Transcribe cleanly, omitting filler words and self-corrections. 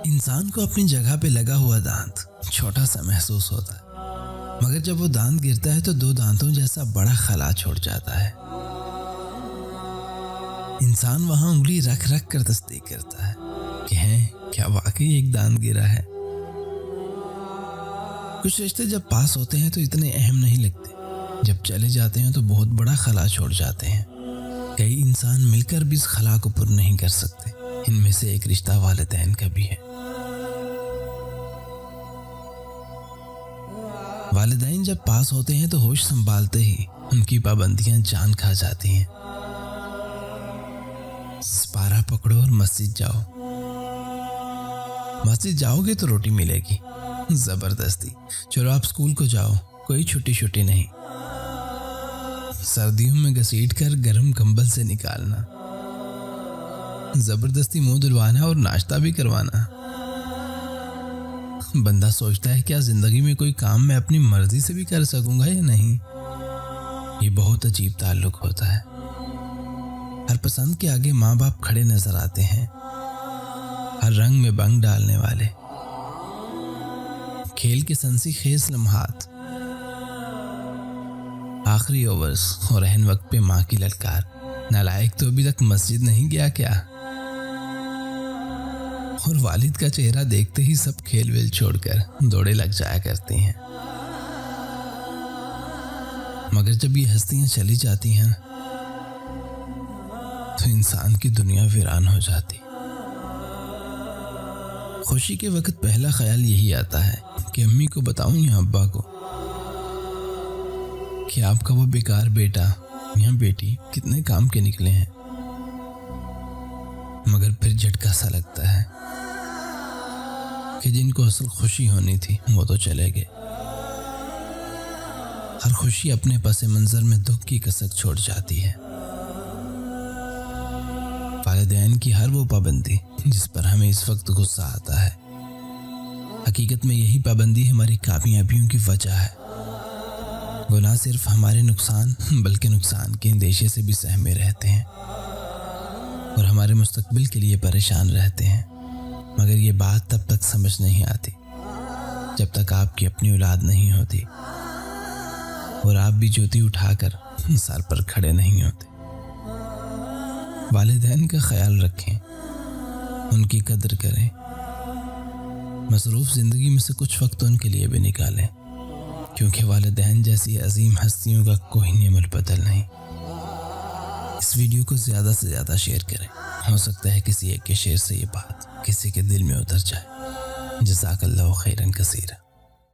इंसान को अपनी जगह पे लगा हुआ दांत छोटा सा महसूस होता है, मगर जब वो दांत गिरता है तो दो दांतों जैसा बड़ा खला छोड़ जाता है। इंसान वहां उंगली रख रख कर तस्दीक करता है कि हैं क्या वाकई एक दांत गिरा है। कुछ रिश्ते जब पास होते हैं तो इतने अहम नहीं लगते, जब चले जाते हैं तो बहुत बड़ा खला छोड़ जाते हैं। कई इंसान मिलकर भी इस खला को पूरा नहीं कर सकते। इनमें से एक रिश्ता वालिदैन का भी है। वालिदैन जब पास होते हैं तो होश संभालते ही उनकी पाबंदियां जान खा जाती हैं। पारा पकड़ो और मस्जिद जाओ। मस्जिद जाओगे तो रोटी मिलेगी, जबरदस्ती। चलो आप स्कूल को जाओ, कोई छुट्टी नहीं। सर्दियों में घसीट कर गर्म कंबल से निकालना, जबरदस्ती मुंह धुलवाना और नाश्ता भी करवाना। बंदा सोचता है क्या जिंदगी में कोई काम मैं अपनी मर्जी से भी कर सकूंगा या नहीं। ये बहुत अजीब ताल्लुक होता है। हर पसंद के आगे माँ बाप खड़े नजर आते हैं, हर रंग में बंग डालने वाले। खेल के संसी खेज लम्हात, आखिरी ओवर्स और रहन वक्त पे माँ की ललकार। नालायक तो अभी तक मस्जिद नहीं गया क्या। और वालिद का चेहरा देखते ही सब खेल वेल छोड़कर दौड़े लग जाया करते हैं। मगर जब ये हस्तियां चली जाती हैं तो इंसान की दुनिया वीरान हो जाती। खुशी के वक्त पहला ख्याल यही आता है कि अम्मी को बताऊं या अब्बा को कि आपका वो बेकार बेटा या बेटी कितने काम के निकले हैं। मगर फिर झटका सा लगता है कि जिनको असल खुशी होनी थी वो तो चले गए। हर खुशी अपने पस मंजर में दुख की कसक छोड़ जाती है। वालिदैन की हर वो पाबंदी जिस पर हमें इस वक्त गुस्सा आता है, हकीकत में यही पाबंदी हमारी कामयाबियों की वजह है। वो ना सिर्फ हमारे नुकसान बल्कि नुकसान के अंदेशे से भी सहमे रहते हैं और हमारे मुस्तकबिल के लिए परेशान रहते हैं। मगर ये बात तब तक समझ नहीं आती जब तक आपकी अपनी औलाद नहीं होती और आप भी जूती उठाकर सर पर खड़े नहीं होते। वालिदैन का ख्याल रखें, उनकी कदर करें। मसरूफ जिंदगी में से कुछ वक्त उनके लिए भी निकालें, क्योंकि वालिदैन जैसी अजीम हस्तियों का कोई नेमल बदल नहीं। इस वीडियो को ज़्यादा से ज़्यादा शेयर करें। हो सकता है किसी एक के शेयर से ये बात किसी के दिल में उतर जाए। जज़ाकल्लाहु खैरन कसीरा।